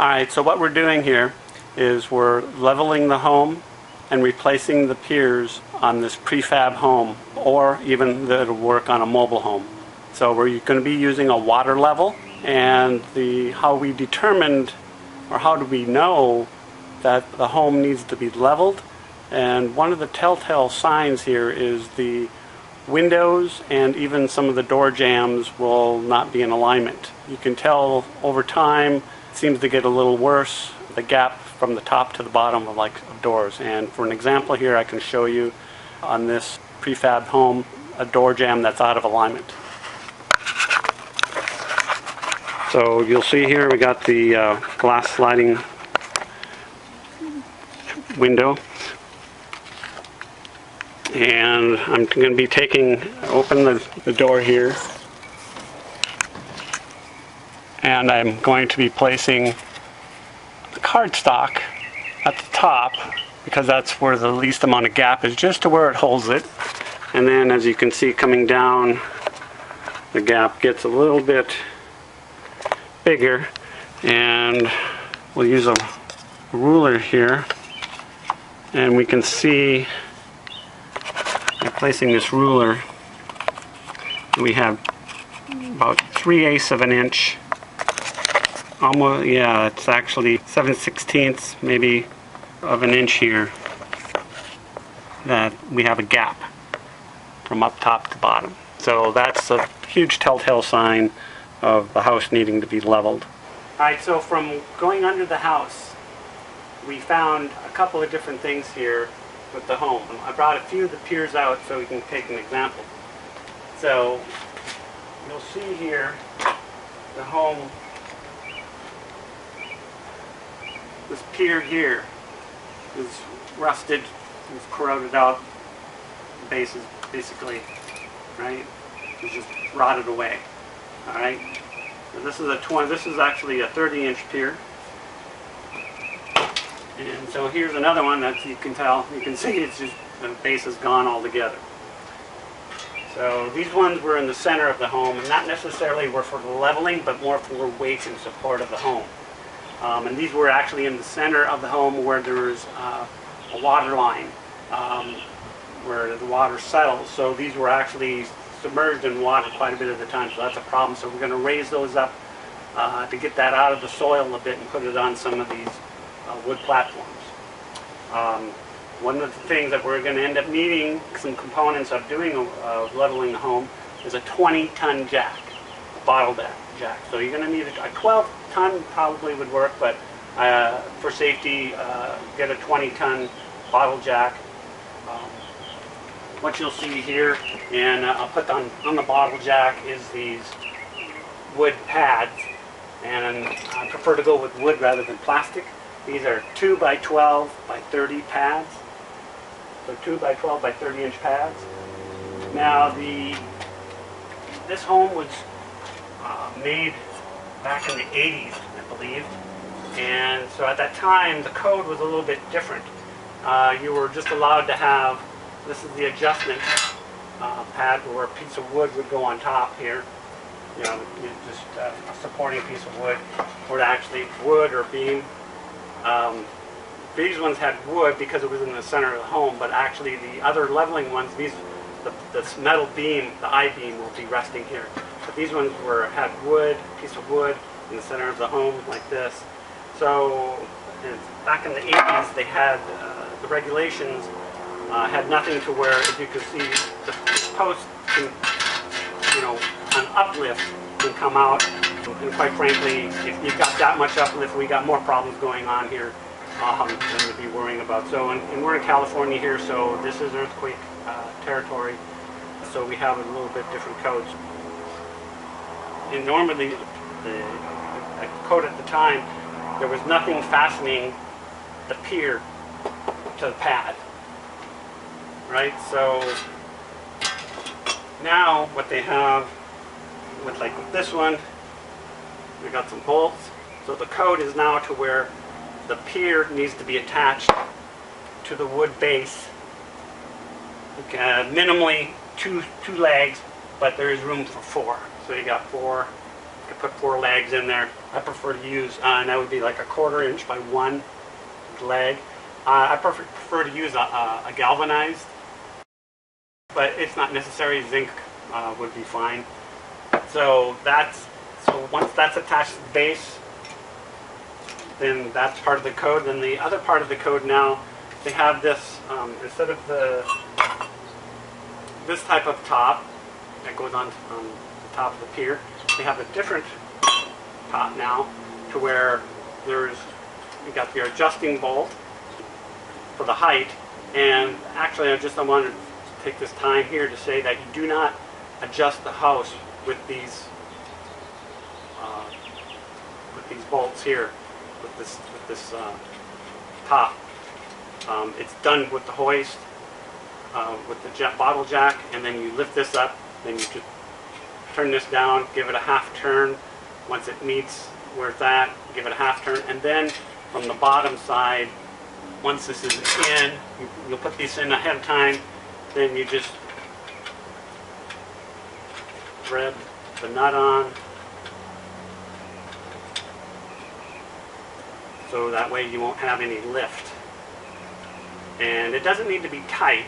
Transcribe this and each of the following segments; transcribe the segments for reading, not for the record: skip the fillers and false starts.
Alright, so what we're doing here is we're leveling the home and replacing the piers on this prefab home, or even it'll work on a mobile home. So we're going to be using a water level, and how we determined, or how do we know that the home needs to be leveled, and one of the telltale signs here is the windows and even some of the door jambs will not be in alignment. You can tell over time it seems to get a little worse, the gap from the top to the bottom of doors. And for an example here, I can show you on this prefab home a door jamb that's out of alignment. So you'll see here we got the glass sliding window, and I'm going to be open the door here, and I'm going to be placing the cardstock at the top because that's where the least amount of gap is, just to where it holds it. And then as you can see coming down, the gap gets a little bit bigger, and we'll use a ruler here, and we can see by placing this ruler we have about 3/8 of an inch, almost, yeah, it's actually 7/16 maybe of an inch here that we have a gap from up top to bottom. So that's a huge telltale sign of the house needing to be leveled. Alright, so from going under the house, we found a couple of different things here with the home. I brought a few of the piers out so we can take an example. So you'll see here the home, this pier here is rusted, it's corroded out, the base is basically, right, it's just rotted away. Alright, so this is actually a 30-inch pier. And so here's another one that you can see it's just, the base is gone altogether. So these ones were in the center of the home, and not necessarily were for the leveling, but more for weight and support of the home. And these were actually in the center of the home where there was a water line, where the water settles. So these were actually submerged in water quite a bit of the time, so that's a problem. So we're going to raise those up to get that out of the soil a bit and put it on some of these wood platforms. One of the things that we're going to end up needing, some components of doing leveling the home, is a 20-ton jack, a bottle jack. So you're going to need a 12-ton probably would work, but for safety, get a 20-ton bottle jack. What you'll see here, and I'll put on the bottle jack, is these wood pads, and I prefer to go with wood rather than plastic. These are 2 by 12 by 30 pads, so 2 by 12 by 30 inch pads. Now this home was made back in the 80s, I believe, and so at that time the code was a little bit different. You were just allowed to have, this is the adjustment pad where a piece of wood would go on top here. You know, just a supporting piece of wood, or actually wood or beam. These ones had wood because it was in the center of the home, but actually the other leveling ones, this metal beam, the I-beam, will be resting here. But these ones had wood, piece of wood in the center of the home like this. So back in the 80s, they had the regulations had nothing to where, if you could see, the post can, an uplift can come out. And quite frankly, if you've got that much uplift, we got more problems going on here than to be worrying about. So, and we're in California here, so this is earthquake territory, so we have a little bit different codes. And normally, the code at the time, there was nothing fastening the pier to the pad, right? So now what they have, with this one, we got some bolts. So the code is now to where the pier needs to be attached to the wood base. Minimally two legs, but there is room for 4. So you got four You could put 4 legs in there. I prefer to use, and that would be like a 1/4 inch by 1 leg. I prefer to use a galvanized, but it's not necessary. Zinc would be fine. So once that's attached to the base, then that's part of the code. Then the other part of the code now, they have this, instead of this type of top that goes on the top of the pier, they have a different top now, to where you got your adjusting bolt for the height. And actually, I wanted to take this time here to say that you do not adjust the house with these bolts here, with this top. It's done with the hoist, with the bottle jack, and then you lift this up, then you just turn this down, give it a half turn. Once it meets where it's at, give it a half turn, and then from the bottom side, once this is in, you'll put these in ahead of time, then you just thread the nut on, so that way you won't have any lift. And it doesn't need to be tight.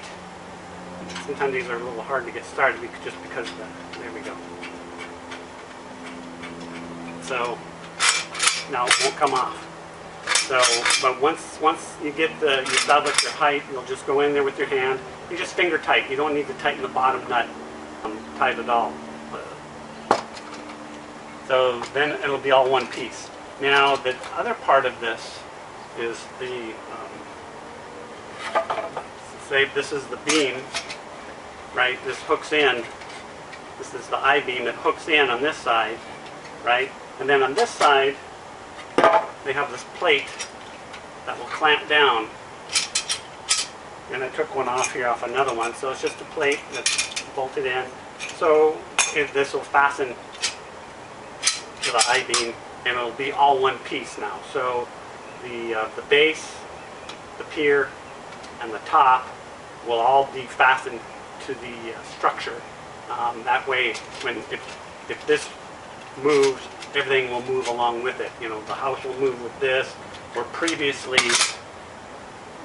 Sometimes these are a little hard to get started just because of that. There we go. So now it won't come off. So, but once you establish your height, you'll just go in there with your hand. You just finger tight. You don't need to tighten the bottom nut tight at all. So then it'll be all one piece. Now the other part of this is say this is the beam, right? This hooks in. This is the I-beam that hooks in on this side, right? And then on this side, they have this plate that will clamp down. And I took one off here off another one, so it's just a plate that's bolted in. So this will fasten to the I-beam, and it'll be all one piece now. So the base, the pier, and the top will all be fastened to the structure. That way, if this moves, everything will move along with it. You know, the house will move with this. Or previously,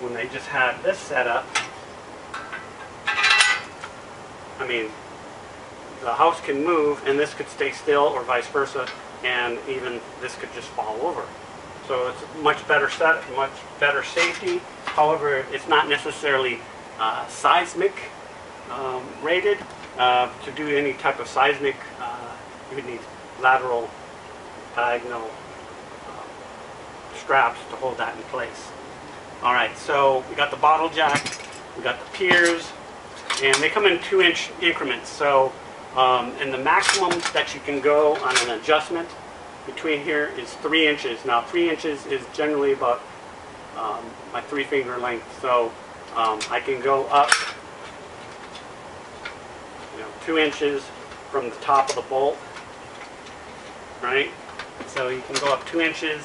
when they just had this set up, I mean, the house can move and this could stay still, or vice versa, and even this could just fall over. So it's a much better much better safety. However, it's not necessarily seismic rated. To do any type of seismic, you would need lateral, diagonal straps to hold that in place. Alright, so we got the bottle jack, we got the piers, and they come in 2-inch increments. So, and the maximum that you can go on an adjustment between here is 3 inches. Now 3 inches is generally about my 3-finger length. So I can go up 2 inches from the top of the bolt, right? So you can go up 2 inches,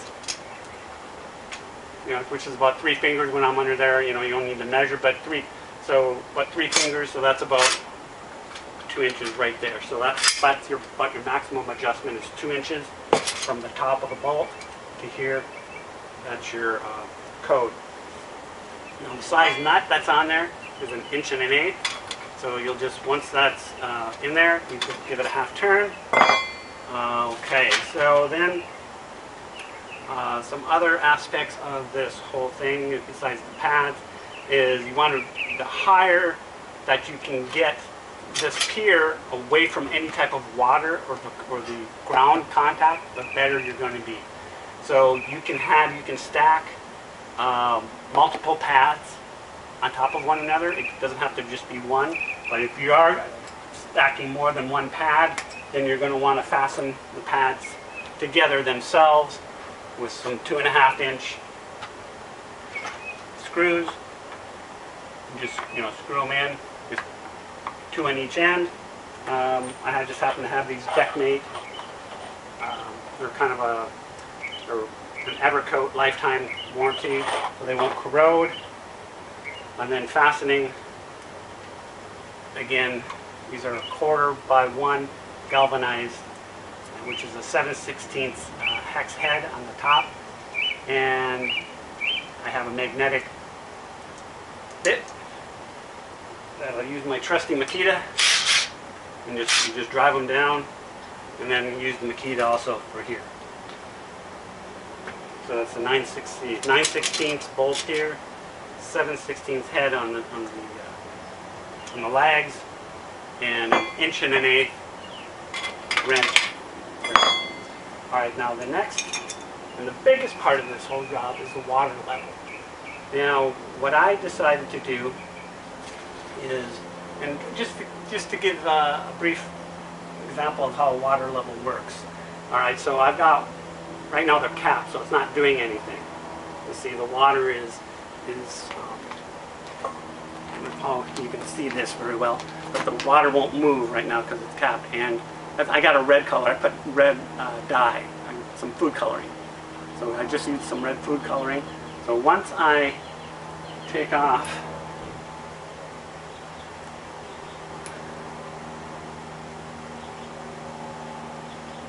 which is about 3 fingers when I'm under there. You don't need to measure, but 3 fingers, so that's about 2 inches right there. So that's your maximum adjustment is 2 inches from the top of the bolt to here. That's your code. The size nut that's on there is 1 1/8 inches. So you'll just, once that's in there, you just give it a half turn. Okay, so then some other aspects of this whole thing, besides the pads, is you want the higher that you can get this pier away from any type of water or the ground contact, the better you're going to be. So you can stack multiple pads on top of one another. It doesn't have to just be one, but if you are stacking more than one pad, then you're going to want to fasten the pads together themselves with some 2.5-inch screws. You just screw them in, just 2 on each end. I just happen to have these Deckmate. They're kind of an Evercoat lifetime warranty, so they won't corrode. And then fastening, again, these are 1/4 by 1 galvanized, which is a 7/16 hex head on the top, and I have a magnetic bit that I'll use my trusty Makita, and you just drive them down, and then use the Makita also for here. So that's a 9/16 bolt here, 7/16 head on the lags, and an 1.125" wrench. Alright, now the next and the biggest part of this whole job is the water level. Now, what I decided to do is, and just to give a brief example of how water level works. Alright, so I've got, right now they're capped, so it's not doing anything. You see the water is oh, you can see this very well, but the water won't move right now because it's capped. And I got a red color. I put red dye, some food coloring. So I just used some red food coloring. So once I take off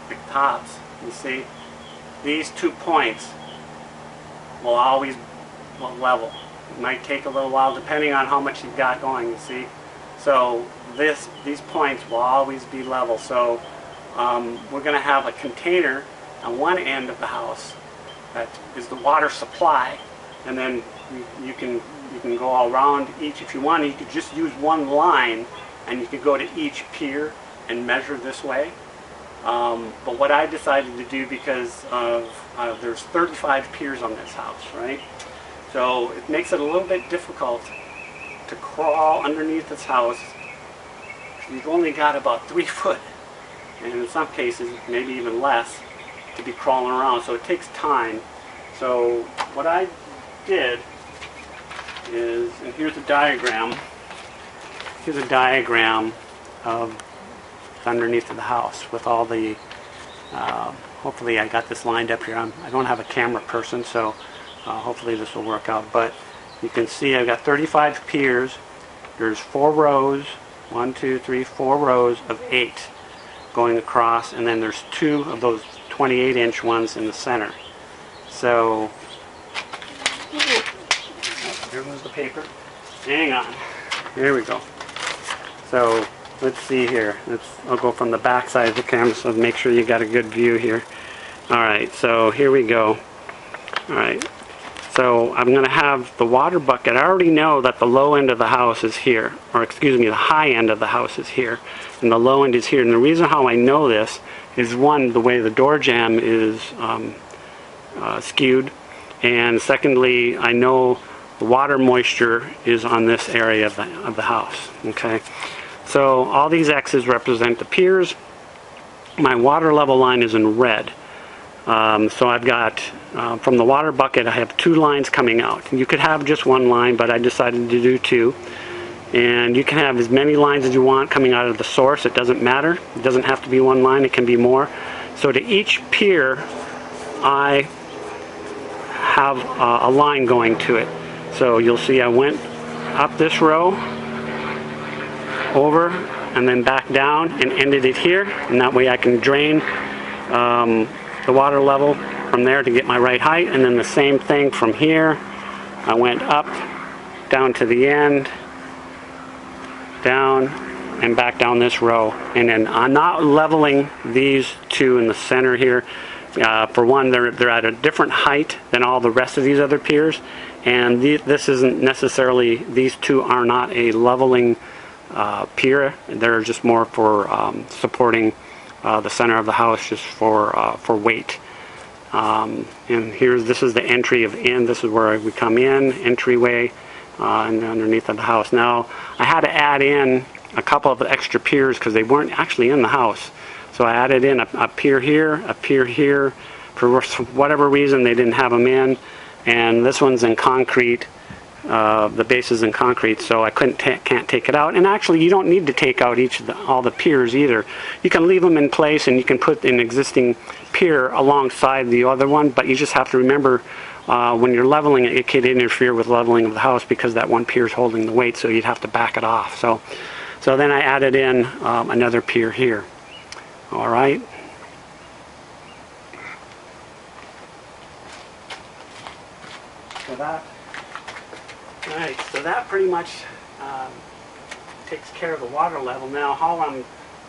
the tops, you see, these 2 points will always level. It might take a little while depending on how much you've got going, you see. So these points will always be level. So we're going to have a container on one end of the house that is the water supply, and then you can go all around each. If you want, you could just use one line, and you could go to each pier and measure this way. But what I decided to do, because there's 35 piers on this house, right? So it makes it a little bit difficult to crawl underneath this house. You've only got about 3 foot, and in some cases maybe even less, to be crawling around. So it takes time. So what I did is, and here's a diagram. Here's a diagram of underneath of the house with all the, hopefully I got this lined up here. I don't have a camera person, so hopefully this will work out. But you can see I've got 35 piers. There's 4 rows, 1, 2, 3, 4 rows of 8 going across, and then there's 2 of those 28-inch ones in the center. So, here goes the paper. Hang on. Here we go. So, let's see here. I'll go from the back side of the camera so make sure you got a good view here. Alright, so here we go. Alright, so I'm going to have the water bucket. I already know that the low end of the house is here, or excuse me, the high end of the house is here, and the low end is here. And the reason how I know this is, one, the way the door jamb is skewed, and secondly, I know the water moisture is on this area of the house. Okay, so all these X's represent the piers. My water level line is in red. So I've got, from the water bucket, I have 2 lines coming out. You could have just 1 line, but I decided to do 2. And you can have as many lines as you want coming out of the source. It doesn't matter. It doesn't have to be 1 line. It can be more. So to each pier, I have a line going to it. So you'll see I went up this row, over, and then back down, and ended it here. And that way I can drain the water level from there to get my right height. And then the same thing from here. I went up, down to the end, down, and back down this row. And then I'm not leveling these 2 in the center here. For one, they're at a different height than all the rest of these other piers, and this isn't necessarily, these 2 are not a leveling pier. They're just more for supporting the center of the house, just for weight. And this is the entry of in. This is where we come in, entryway, and underneath of the house. Now I had to add in a couple of extra piers because they weren't actually in the house. So I added in a pier here, a pier here. For whatever reason, they didn't have them in. And this one's in concrete. The base is in concrete, so I can't take it out. And actually, you don't need to take out all the piers either. You can leave them in place, and you can put an existing pier alongside the other one. But you just have to remember, when you're leveling it, it could interfere with leveling of the house because that one pier is holding the weight. So you'd have to back it off. So then I added in another pier here. All right. So that, all right, so that pretty much takes care of the water level. Now,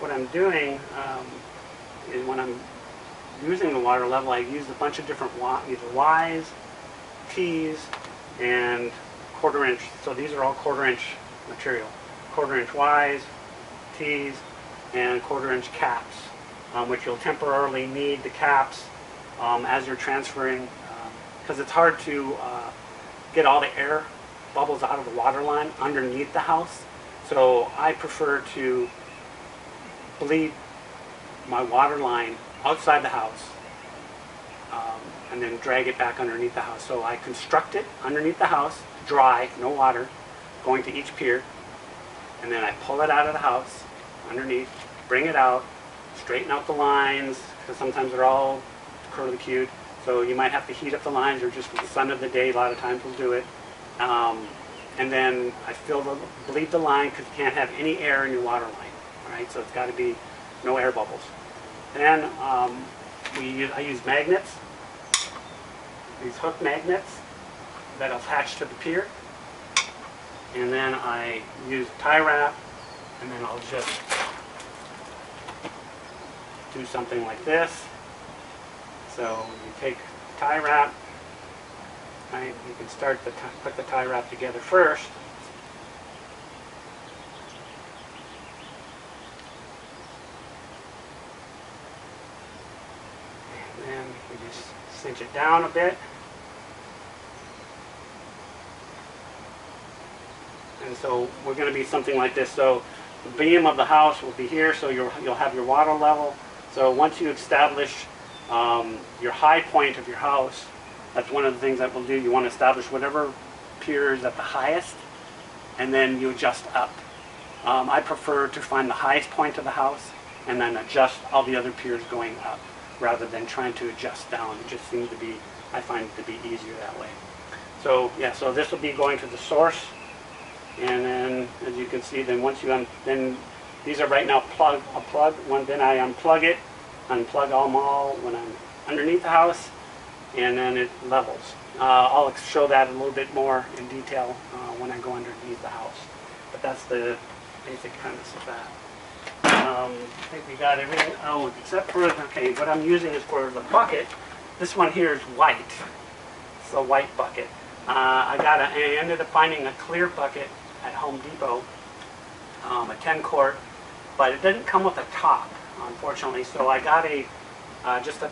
what I'm doing is when I'm using the water level, I use a bunch of different either Ys, Ts, and 1/4 inch. So these are all 1/4 inch material. 1/4 inch Ys, Ts, and 1/4 inch caps, which you'll temporarily need the caps as you're transferring, because it's hard to get all the air bubbles out of the water line underneath the house. So I prefer to bleed my water line outside the house and then drag it back underneath the house. So I construct it underneath the house, dry, no water, going to each pier, and then I pull it out of the house underneath, bring it out, straighten out the lines, because sometimes they're all curly-cued, so you might have to heat up the lines, or just the sun of the day, a lot of times will do it. And then I bleed the line, because you can't have any air in your water line. All right, so it's got to be no air bubbles. Then I use magnets, these hook magnets that attach to the pier, and then I use tie wrap, and then I'll just do something like this. So you take tie wrap, right? You can put the tie wrap together first. And then we just cinch it down a bit. And so we're going to be something like this. So the beam of the house will be here, so you'll have your water level. So once you establish your high point of your house, that's one of the things that we'll do. You want to establish whatever pier is at the highest, and then you adjust up. I prefer to find the highest point of the house and then adjust all the other piers going up, rather than trying to adjust down. It just seems to be, I find it to be easier that way. So yeah, so this will be going to the source, and then as you can see, then once you then these are right now then I unplug it, unplug them all when I'm underneath the house, and then it levels. I'll show that a little bit more in detail when I go underneath the house. But that's the basic premise of that. I think we got everything. Oh, except for, okay, what I'm using is for the bucket. This one here is white. It's a white bucket. I ended up finding a clear bucket at Home Depot, a 10 quart, but it didn't come with a top, unfortunately. So I got just a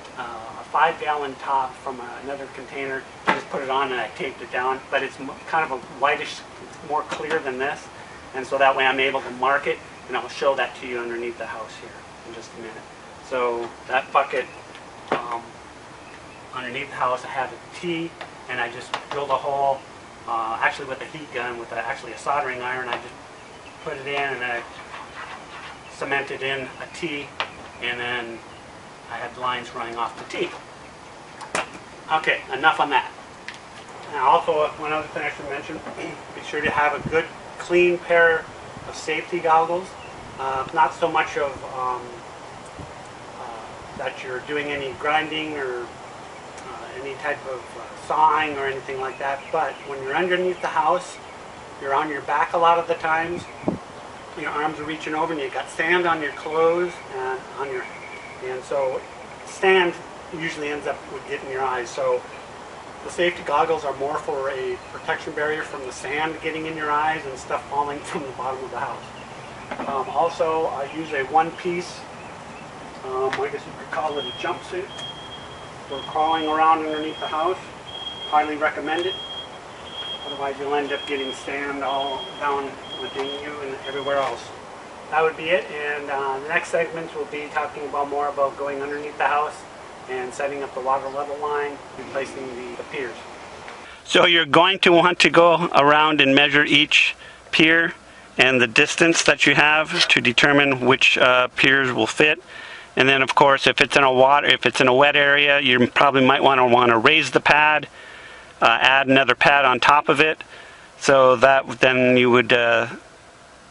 5-gallon top from another container. I just put it on and I taped it down, but it's kind of a whitish, it's more clear than this, and so that way I'm able to mark it, and I'll show that to you underneath the house here in just a minute. So that bucket, underneath the house, I have a T, and I just drilled a hole, actually with a heat gun, with actually a soldering iron. I just put it in and I cemented in a T, and then I had lines running off the T. Okay, enough on that. Now also, one other thing I should mention, be sure to have a good clean pair of safety goggles. Not so much of that you're doing any grinding or any type of sawing or anything like that, but when you're underneath the house, you're on your back a lot of the times. Your arms are reaching over and you've got sand on your clothes and so sand usually ends up with getting your eyes. So the safety goggles are more for a protection barrier from the sand getting in your eyes and stuff falling from the bottom of the house. Also, I use a one-piece, I guess you could call it a jumpsuit, for crawling around underneath the house. Highly recommend it. Otherwise you'll end up getting sand all down within you and everywhere else. That would be it, and the next segments will be talking more about going underneath the house and setting up the water level line, replacing the piers. So you're going to want to go around and measure each pier and the distance that you have to determine which piers will fit. And then, of course, if it's in a wet area, you probably might want to raise the pad, add another pad on top of it, so that then you would,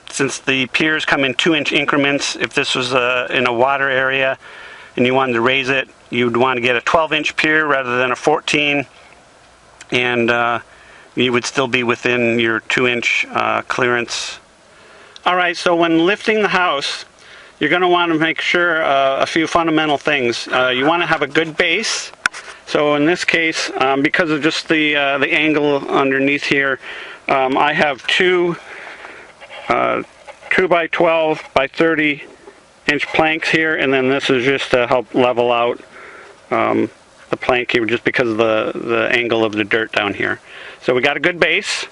since the piers come in 2-inch increments, if this was in a water area and you wanted to raise it, you'd want to get a 12-inch pier rather than a 14. and you would still be within your 2-inch clearance. Alright, so when lifting the house, you're going to want to make sure a few fundamental things. You want to have a good base. So in this case, because of just the angle underneath here, I have two 2x12 by 30 inch planks here, and then this is just to help level out the plank here just because of the angle of the dirt down here. So we got a good base.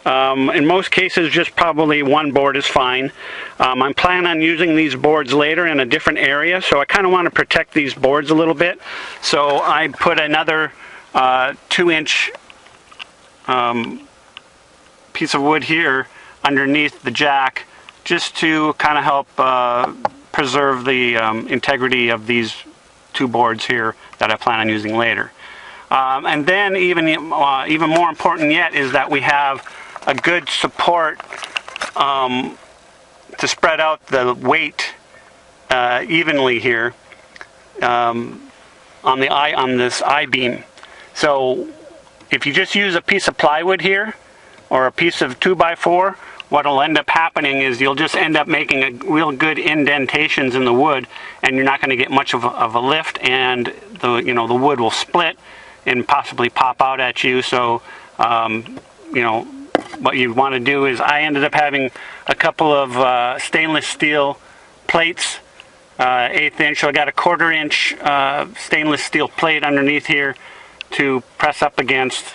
In most cases, just probably one board is fine. I'm planning on using these boards later in a different area, so I kind of want to protect these boards a little bit. So I put another 2-inch piece of wood here underneath the jack, just to kind of help preserve the integrity of these two boards here that I plan on using later. And then even more important yet is that we have a good support to spread out the weight evenly here on this I-beam. So if you just use a piece of plywood here or a piece of 2x4, what will end up happening is you'll just end up making a real good indentations in the wood, and you're not going to get much of a lift, and the wood will split and possibly pop out at you. So what you want to do is, I ended up having a couple of stainless steel plates, 1/8 inch. So I got a 1/4 inch stainless steel plate underneath here to press up against,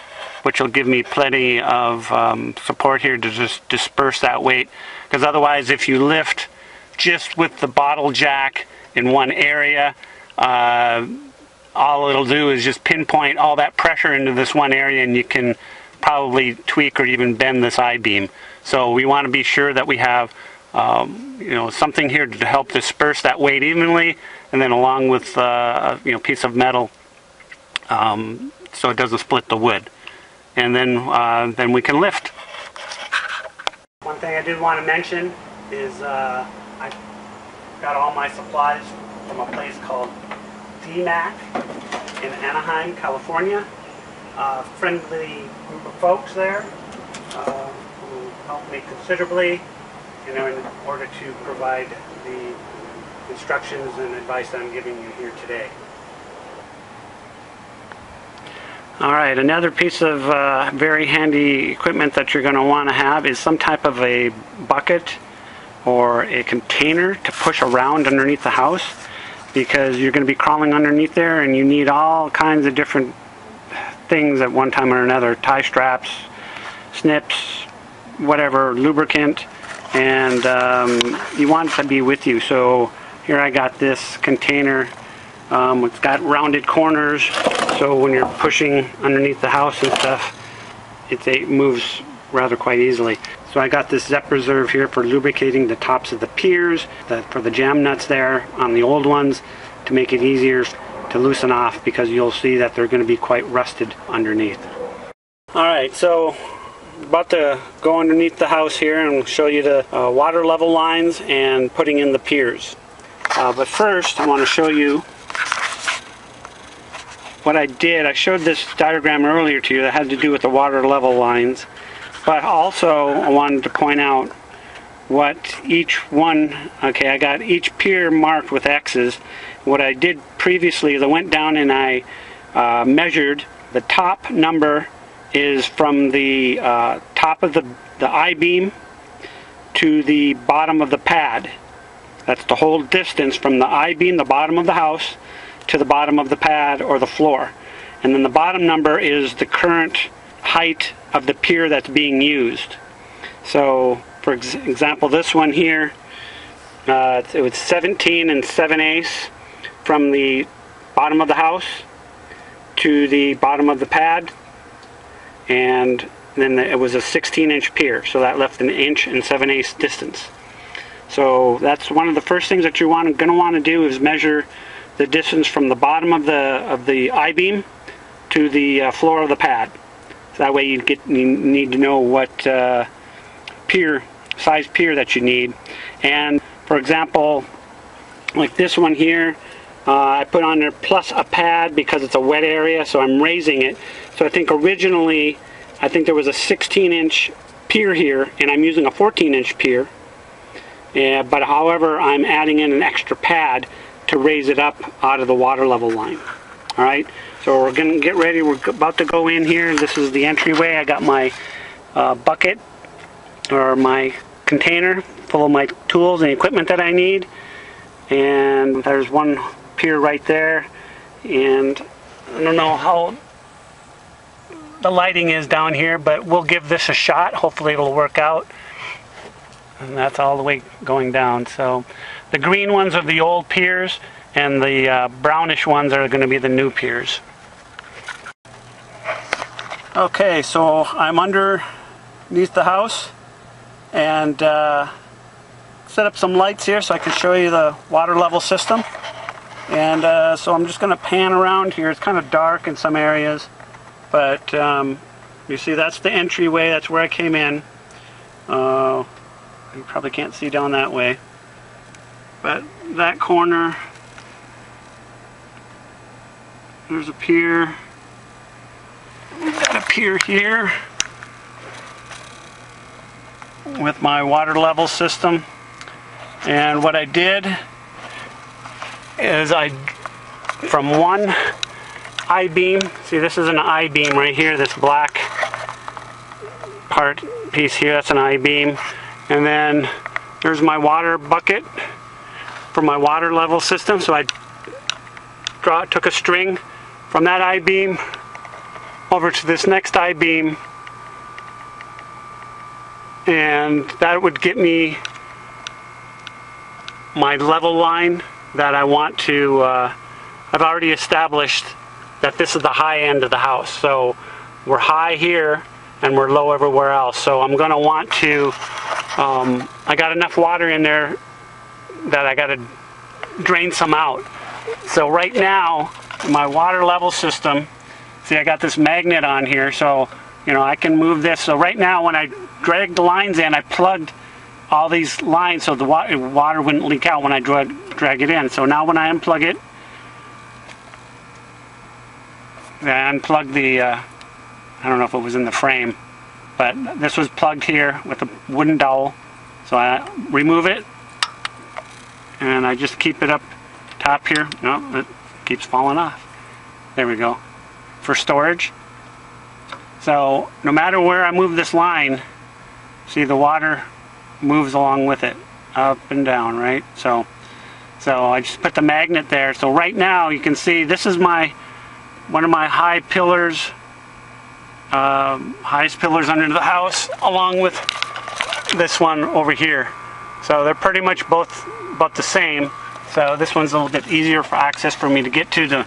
which will give me plenty of support here to just disperse that weight. Because otherwise, if you lift just with the bottle jack in one area, all it'll do is just pinpoint all that pressure into this one area, and you can probably tweak or even bend this I-beam. So we want to be sure that we have something here to help disperse that weight evenly, and then along with a piece of metal so it doesn't split the wood. And then we can lift. One thing I did want to mention is I got all my supplies from a place called DMAC in Anaheim, California. Friendly group of folks there who helped me considerably in order to provide the instructions and advice that I'm giving you here today. Alright, another piece of very handy equipment that you're going to want to have is some type of a bucket or a container to push around underneath the house, because you're going to be crawling underneath there and you need all kinds of different things at one time or another: tie straps, snips, whatever, lubricant, and you want it to be with you. So here I got this container. It's got rounded corners, so when you're pushing underneath the house and stuff, it moves rather quite easily. So I got this Zep Reserve here for lubricating the tops of the piers, for the jam nuts there on the old ones, to make it easier to loosen off, because you'll see that they're going to be quite rusted underneath. Alright, so about to go underneath the house here and show you the water level lines and putting in the piers. But first I want to show you what I did. I showed this diagram earlier to you that had to do with the water level lines, but also I wanted to point out what each one, I got each pier marked with X's. What I did previously is I went down and I measured. The top number is from the top of the I-beam to the bottom of the pad. That's the whole distance from the I-beam, the bottom of the house, to the bottom of the pad or the floor. And then the bottom number is the current height of the pier that's being used. So for example, this one here, it was 17 7/8 from the bottom of the house to the bottom of the pad, and then it was a 16-inch pier, so that left 1 7/8 inch distance. So that's one of the first things that you're going to want to do, is measure the distance from the bottom of the I-beam to the floor of the pad. So that way you need to know what size pier that you need. And for example, like this one here, I put on there plus a pad because it's a wet area, so I'm raising it. So I think originally, I think there was a 16-inch pier here, and I'm using a 14-inch pier. But however, I'm adding in an extra pad to raise it up out of the water level line. All right, so we're going to get ready. We're about to go in here. This is the entryway. I got my bucket, or my container full of my tools and equipment that I need. And there's one pier right there. And I don't know how the lighting is down here, but we'll give this a shot. Hopefully it'll work out. And that's all the way going down. So the green ones are the old piers, and the brownish ones are going to be the new piers. Okay, so I'm underneath the house and set up some lights here so I can show you the water level system. And so I'm just going to pan around here. It's kind of dark in some areas, but you see that's the entryway. That's where I came in. You probably can't see down that way, but that corner, there's a pier. We've got a pier here with my water level system. And what I did is from one I-beam, see this is an I-beam right here, this black piece here, that's an I-beam. And then there's my water bucket for my water level system. So I took a string from that I-beam over to this next I-beam, and that would get me my level line that I want to, I've already established that this is the high end of the house. So we're high here and we're low everywhere else. So I'm going to want to, I got enough water in there that I got to drain some out. So right now, my water level system, see I got this magnet on here, so you know I can move this. So right now when I dragged the lines in, I plugged all these lines so the water wouldn't leak out when I drag it in. So now when I unplug it, I unplugged the, I don't know if it was in the frame, but this was plugged here with a wooden dowel. So I remove it, and I just keep it up top here. No, it keeps falling off. There we go. For storage. So no matter where I move this line, see the water moves along with it, up and down, right? So I just put the magnet there. So right now you can see this is one of my high pillars, highest pillars under the house, along with this one over here. So they're pretty much both about the same. So this one's a little bit easier for access for me to get to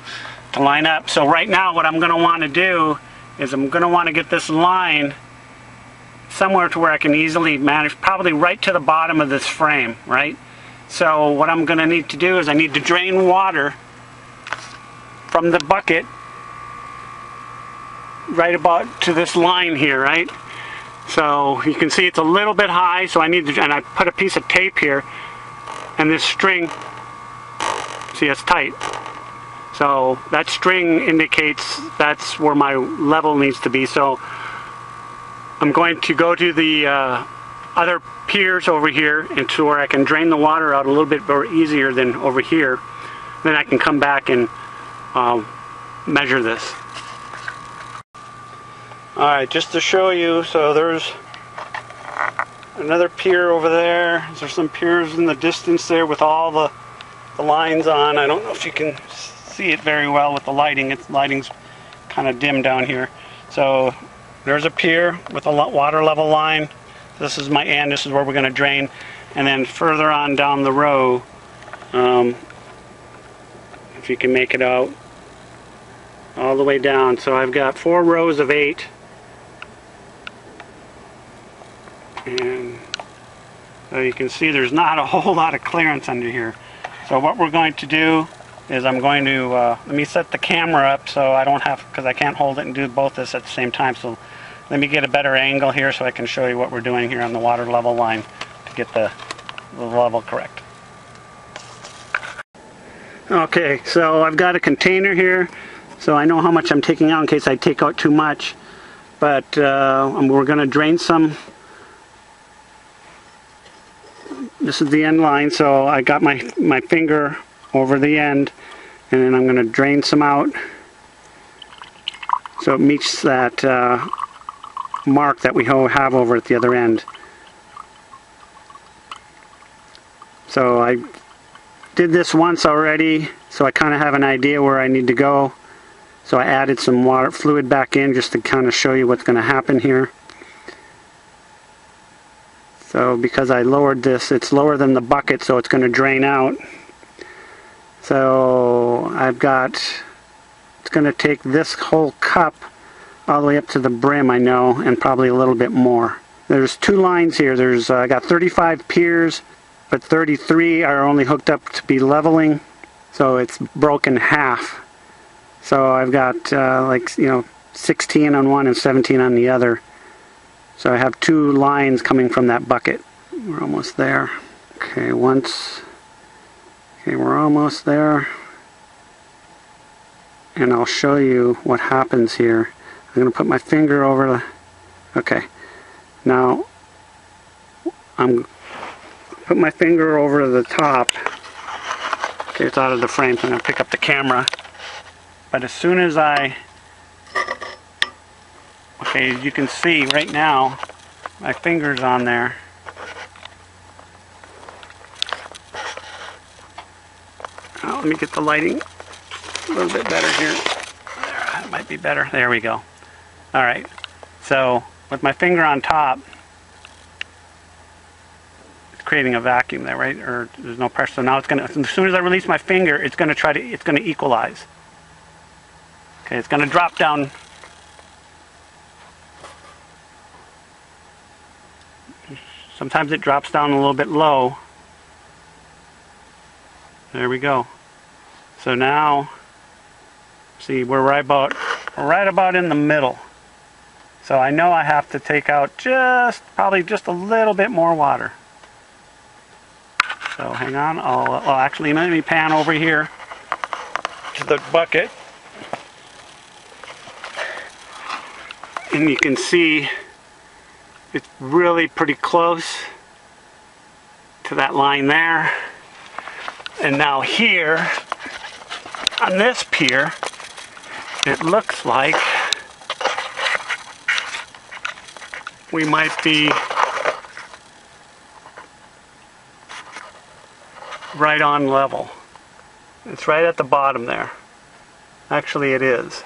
line up. So right now what I'm going to want to do is I'm going to want to get this line somewhere to where I can easily manage, probably right to the bottom of this frame, right? So what I'm going to need to do is I need to drain water from the bucket right about to this line here, right? So you can see it's a little bit high, so I need to, and I put a piece of tape here, and this string, see it's tight. So that string indicates that's where my level needs to be. So I'm going to go to the other piers over here and to where I can drain the water out a little bit more easier than over here. Then I can come back and measure this. Alright, just to show you, so there's another pier over there. There's some piers in the distance there with all the lines on. I don't know if you can see it very well with the lighting. Lighting's kind of dim down here. So there's a pier with a water level line. This is my end. This is where we're going to drain. And then further on down the row, if you can make it out, all the way down. So I've got 4 rows of 8. And so you can see there's not a whole lot of clearance under here. So what we're going to do is I'm going to, let me set the camera up so I don't have, because I can't hold it and do both this at the same time. So let me get a better angle here so I can show you what we're doing here on the water level line to get the level correct. Okay, so I've got a container here, so I know how much I'm taking out in case I take out too much. But we're going to drain some. This is the end line, so I got my finger over the end, and then I'm going to drain some out so it meets that mark that we have over at the other end. So I did this once already, so I kind of have an idea where I need to go. So I added some water fluid back in just to kind of show you what's going to happen here. So because I lowered this, it's lower than the bucket, so it's going to drain out. So it's going to take this whole cup all the way up to the brim, I know, and probably a little bit more. There's two lines here. I got 35 piers, but 33 are only hooked up to be leveling, so it's broken half. So I've got 16 on one and 17 on the other. So I have two lines coming from that bucket. We're almost there. Okay, we're almost there. And I'll show you what happens here. I'm going to put my finger over okay. Now, I'm put my finger over the top. Okay, it's out of the frame, so I'm going to pick up the camera. But as soon as okay, as you can see right now, my finger's on there. Oh, let me get the lighting a little bit better here. There, that might be better. There we go. All right. So with my finger on top, it's creating a vacuum there, right? Or there's no pressure. So now it's gonna. As soon as I release my finger, it's gonna equalize. Okay, it's going to drop down. Sometimes it drops down a little bit low. There we go. So now, see, we're right about in the middle. So I know I have to take out probably just a little bit more water. So hang on. Actually, let me pan over here to the bucket. And you can see it's really pretty close to that line there. And now here on this pier, it looks like we might be right on level. It's right at the bottom there. Actually, it is.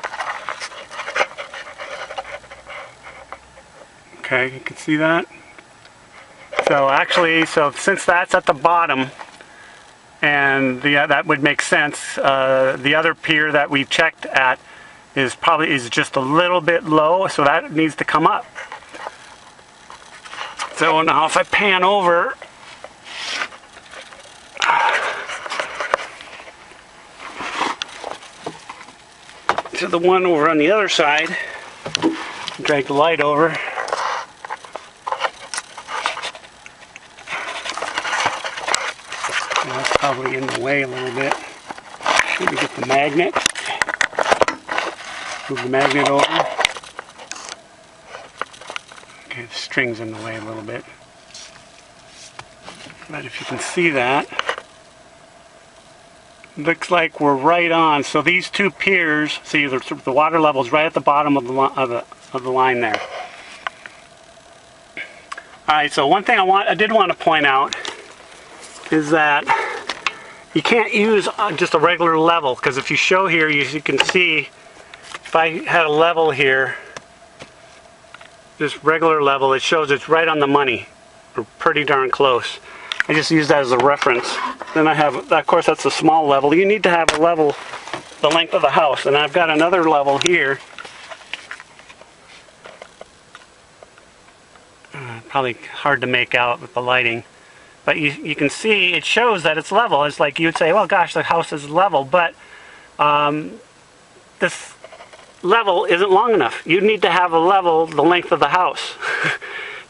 Okay, you can see that. So since that's at the bottom, and that would make sense. The other pier that we checked at is just a little bit low, so that needs to come up. So now if I pan over to the one over on the other side, drag the light over. That's probably in the way a little bit. Let me get the magnet. Move the magnet over. Okay, the string's in the way a little bit. But if you can see that, looks like we're right on. So these two piers, see the water level is right at the bottom of the line there. All right. So one thing I did want to point out is that you can't use just a regular level, because if you show here, you can see if I had a level here, just regular level, it shows it's right on the money, or pretty darn close. I just use that as a reference. Then I have, of course, that's a small level. You need to have a level the length of the house, and I've got another level here. Probably hard to make out with the lighting. But you can see it shows that it's level. It's like you'd say, well, gosh, the house is level, but this level isn't long enough. You need to have a level the length of the house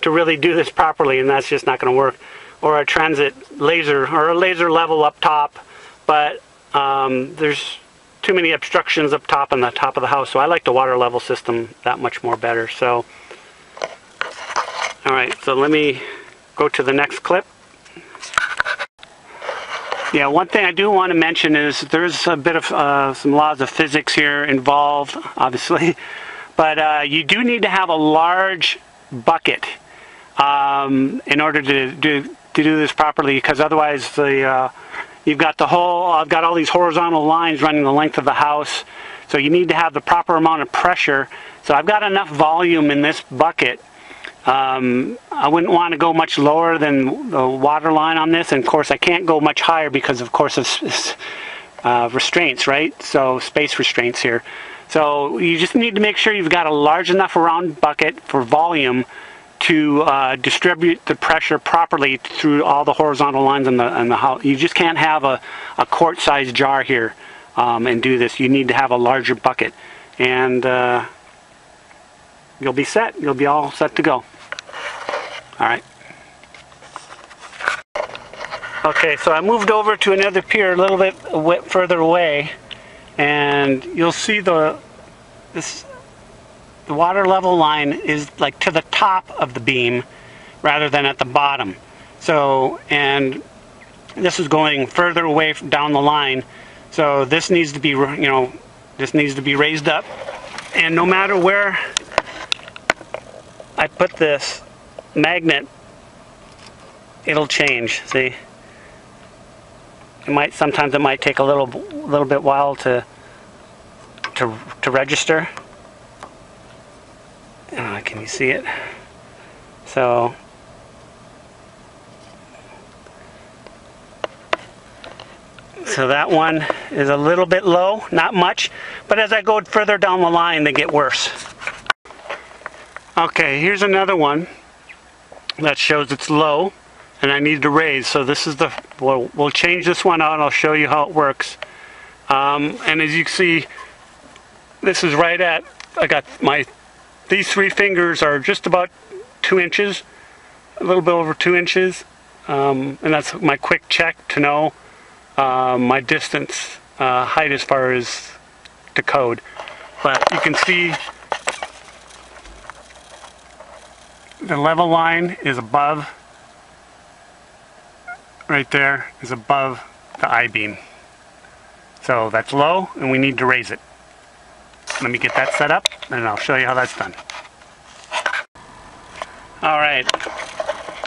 to really do this properly, and that's just not going to work. Or a transit laser, or a laser level up top, but there's too many obstructions up top on the top of the house, so I like the water level system that much more better. So, alright, so let me go to the next clip. Yeah, one thing I do want to mention is there's a bit of some laws of physics here involved, obviously, but you do need to have a large bucket in order to do this properly, because otherwise you've got I've got all these horizontal lines running the length of the house, so you need to have the proper amount of pressure. So I've got enough volume in this bucket. I wouldn't want to go much lower than the water line on this, and of course I can't go much higher because of course of restraints, right? So space restraints here. So you just need to make sure you've got a large enough round bucket for volume to distribute the pressure properly through all the horizontal lines in the house. You just can't have a quart-sized jar here and do this. You need to have a larger bucket, and you'll be set. You'll be all set to go. All right. Okay, so I moved over to another pier a little bit further away, and you'll see the water level line is like to the top of the beam rather than at the bottom. So, and this is going further away down the line, so this needs to be, this needs to be raised up. And no matter where I put this magnet, it'll change. See, sometimes it might take a little bit while to register. Can you see it? So that one is a little bit low, not much, but as I go further down the line they get worse. Okay, here's another one that shows it's low and I need to raise. So this is we'll change this one out and I'll show you how it works. And as you can see, this is right at, these three fingers are just about 2 inches, a little bit over 2 inches, and that's my quick check to know my distance, height as far as to code. But you can see the level line is above, right there is above the I-beam. So that's low and we need to raise it. Let me get that set up and I'll show you how that's done. Alright,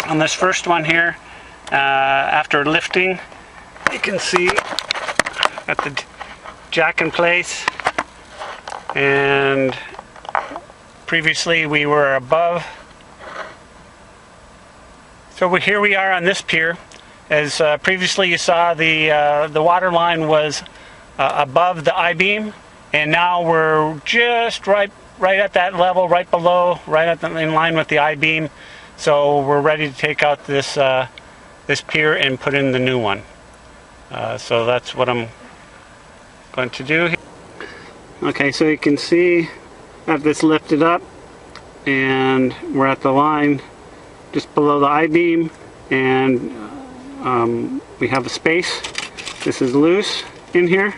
on this first one here, after lifting, you can see got the jack in place, and previously we were above. So here we are on this pier. As previously you saw, the water line was above the I-beam, and now we're just right at that level, right below, in line with the I-beam. So we're ready to take out this this pier and put in the new one. So that's what I'm going to do here. Okay, so you can see I have this lifted up, and we're at the line just below the I-beam, and we have a space. This is loose in here.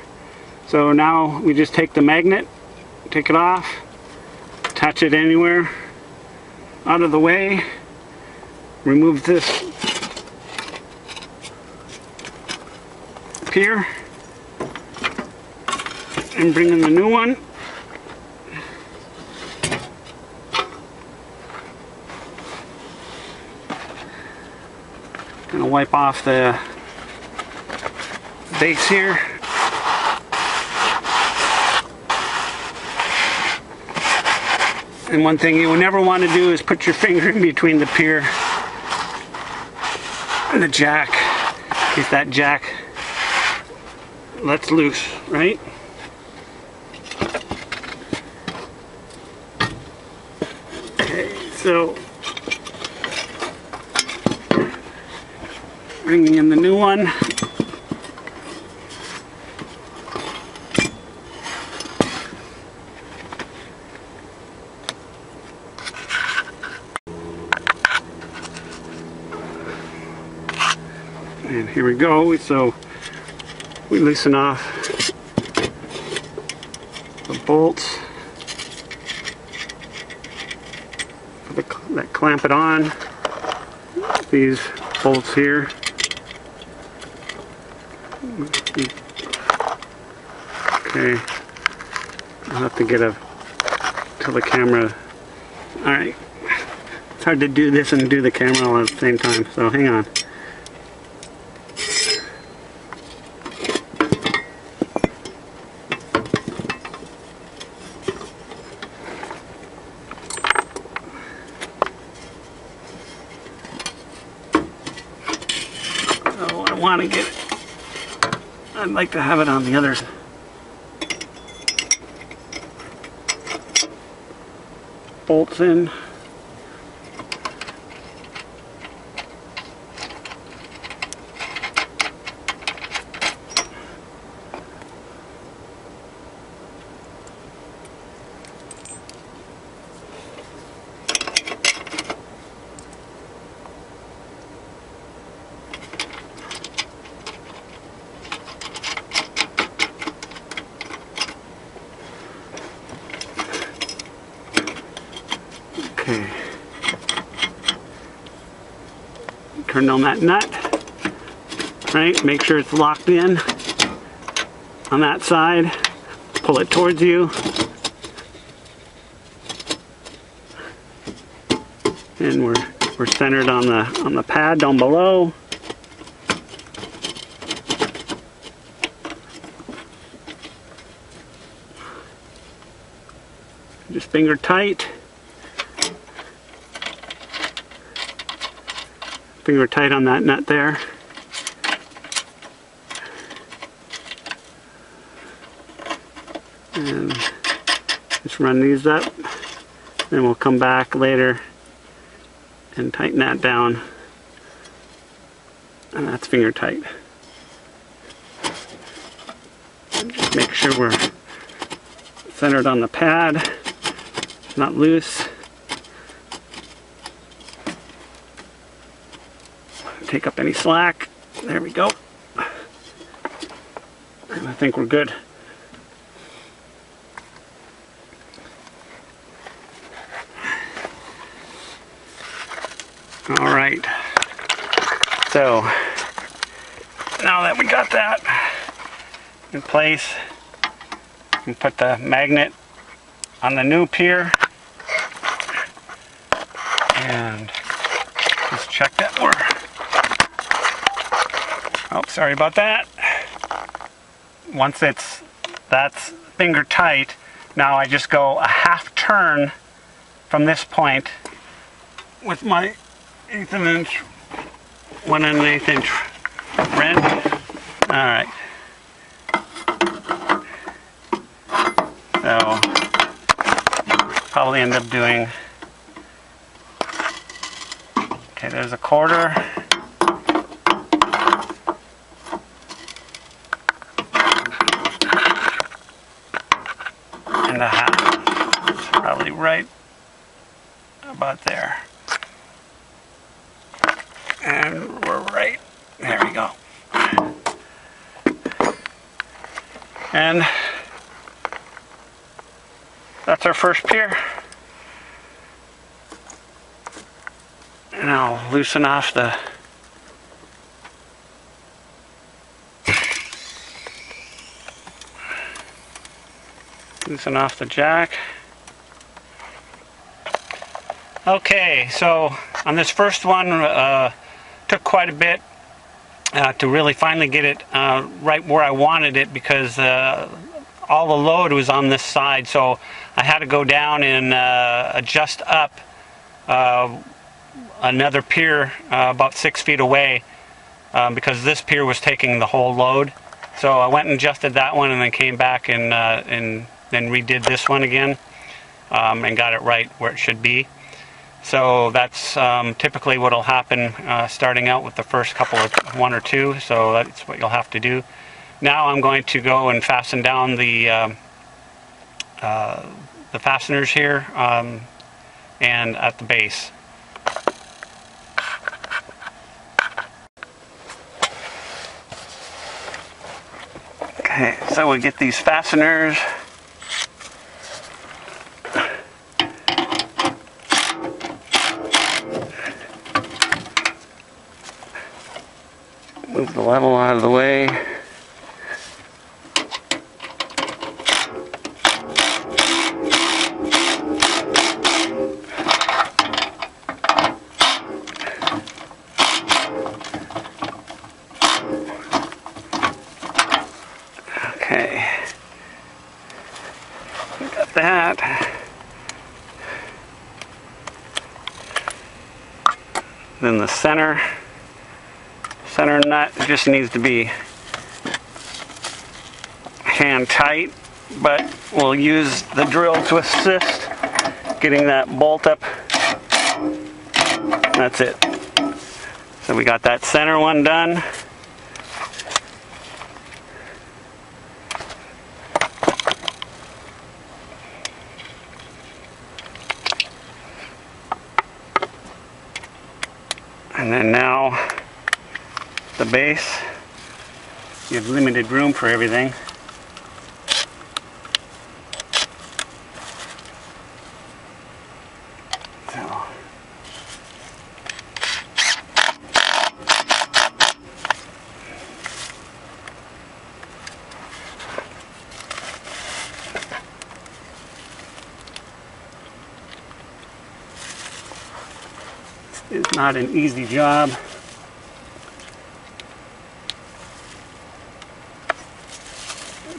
So now we just take the magnet, take it off, attach it anywhere out of the way, remove this pier, and bring in the new one. Gonna wipe off the base here. And one thing you would never want to do is put your finger in between the pier and the jack, in case that jack lets loose, right? Okay, so bringing in the new one. And here we go. So we loosen off the bolts that clamp it on, these bolts here. Okay, I'll have to get to the camera. Alright, it's hard to do this and do the camera all at the same time, so hang on. So I want to get it. I'd like to have it on the other bolts in. Okay. Turn on that nut, right? Make sure it's locked in on that side. Pull it towards you. And we're centered on the pad down below. Just finger tight. Finger tight on that nut there. And just run these up. Then we'll come back later and tighten that down. And that's finger tight. And just make sure we're centered on the pad, not loose. Take up any slack. There we go. And I think we're good. All right. So now that we got that in place, we put the magnet on the new pier and just check that we're. Oh, sorry about that. Once that's finger tight, now I just go a half turn from this point with my 1/8 inch, 1 1/8 inch wrench. All right. So probably end up doing. Okay, there's a 1/4. And a half. It's probably right about there. And we're right. There we go. And that's our first pier. And I'll loosen off the jack. Okay, so on this first one, took quite a bit to really finally get it right where I wanted it, because all the load was on this side, so I had to go down and adjust up another pier about 6 feet away, because this pier was taking the whole load. So I went and adjusted that one, and then came back and then redid this one again, and got it right where it should be. So that's typically what will happen starting out with the first couple of 1 or 2. So that's what you'll have to do. Now I'm going to go and fasten down the fasteners here and at the base. Okay, so we get these fasteners. Move the level out of the way. Okay, we got that. Then the center nut just needs to be hand tight, but we'll use the drill to assist getting that bolt up. That's it. So we got that center one done. And then now the base, you have limited room for everything. So it's not an easy job.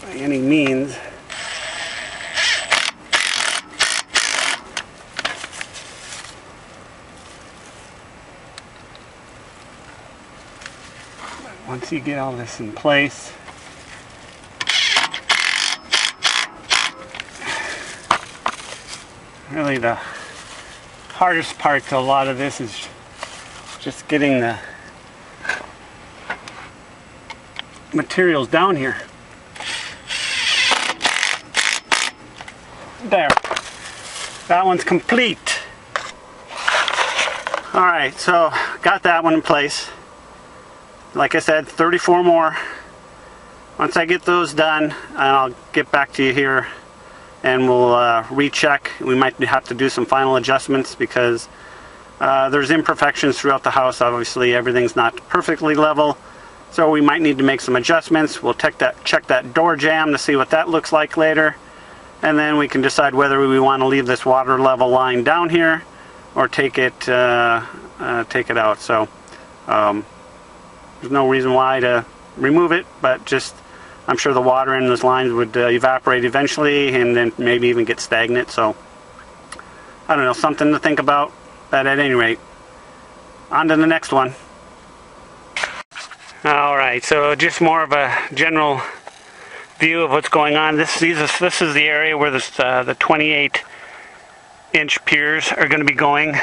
By any means. Once you get all this in place, really the hardest part to a lot of this is just getting the materials down here. There. That one's complete. Alright, so got that one in place. Like I said, 34 more. Once I get those done, I'll get back to you here and we'll recheck. We might have to do some final adjustments because there's imperfections throughout the house. Obviously everything's not perfectly level, so we might need to make some adjustments. We'll check that door jamb to see what that looks like later, and then we can decide whether we want to leave this water level line down here or take it out. So there's no reason why to remove it, but just I'm sure the water in those lines would evaporate eventually and then maybe even get stagnant. So I don't know, something to think about. But at any rate, on to the next one. Alright, so just more of a general view of what's going on. This is the area where the 28-inch piers are going to be going.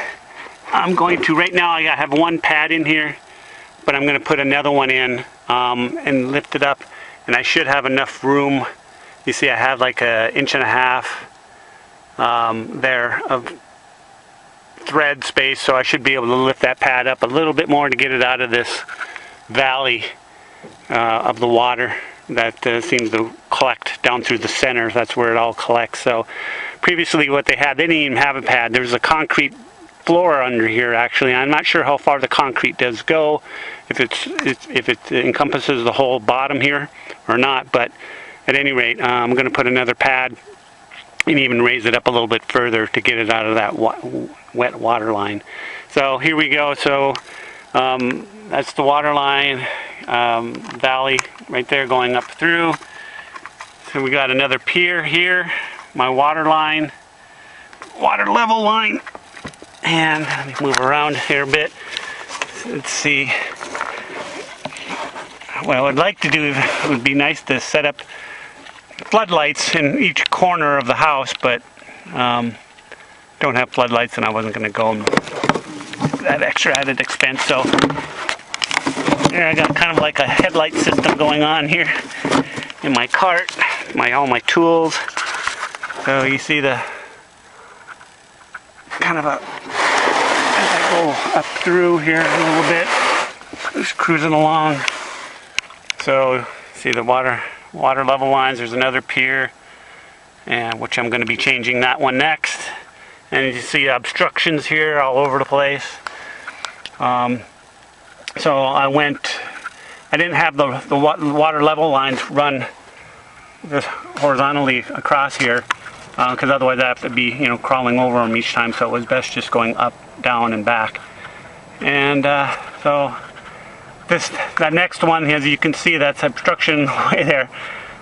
I'm going to, right now I have one pad in here, but I'm going to put another one in and lift it up, and I should have enough room. You see I have like an inch and a half there of thread space, so I should be able to lift that pad up a little bit more to get it out of this valley of the water that seems to collect down through the center. That's where it all collects. So previously what they didn't even have a pad. There's a concrete floor under here actually. I'm not sure how far the concrete does go, if it encompasses the whole bottom here or not, but at any rate I'm going to put another pad and even raise it up a little bit further to get it out of that wet water line. So here we go. So that's the water line valley right there going up through. So we got another pier here, my water line, water level line, and let me move around here a bit. Let's see. What I would like to do, it would be nice to set up floodlights in each corner of the house, but don't have floodlights and I wasn't going to go that extra added expense. So here I got kind of like a headlight system going on here in my cart, all my tools. So you see the kind of as I go up through here a little bit, just cruising along. So see the water water level lines. There's another pier, and which I'm going to be changing that one next. And you see obstructions here all over the place. So I didn't have the water level lines run just horizontally across here, because otherwise I have to be, crawling over them each time. So it was best just going up, down, and back. And so that next one, as you can see, that's obstruction way there.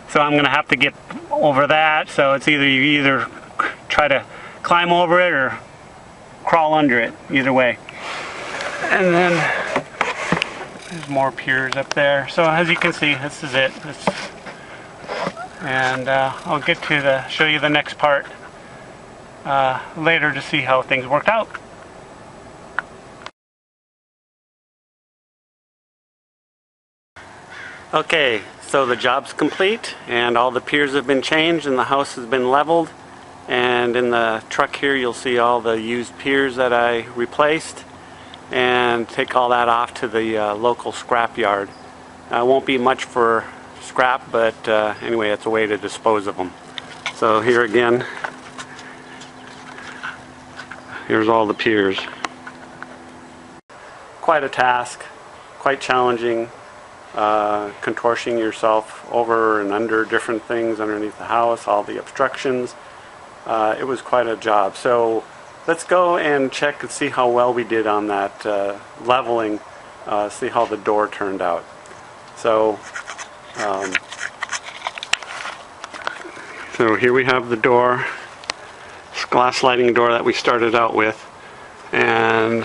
So I'm going to have to get over that. So it's you either try to climb over it or crawl under it, either way. And then there's more piers up there. So as you can see, this is it. And I'll get to show you the next part later to see how things worked out. Okay, so the job's complete and all the piers have been changed and the house has been leveled. And in the truck here you'll see all the used piers that I replaced, and take all that off to the local scrap yard. Won't be much for scrap, but anyway, it's a way to dispose of them. So here again, here's all the piers. Quite a task, quite challenging. Contorting yourself over and under different things underneath the house, all the obstructions. It was quite a job. So let's go and check and see how well we did on that leveling, see how the door turned out. So, so here we have the door, this glass sliding door that we started out with, and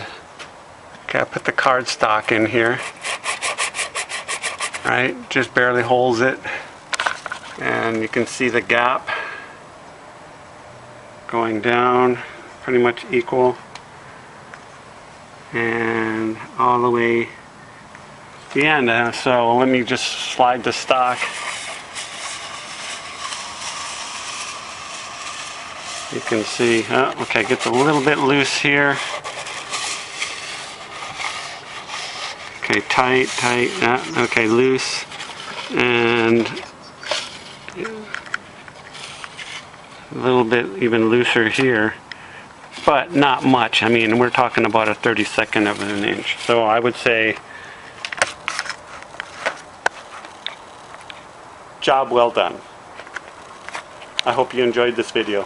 okay, I put the cardstock in here. Right, just barely holds it, and you can see the gap going down pretty much equal, and all the way to the end. So let me just slide the stock. You can see, okay, it gets a little bit loose here. Okay, tight, okay, loose, and a little bit even looser here, but not much. I mean, we're talking about a 32nd of an inch. So I would say, job well done. I hope you enjoyed this video.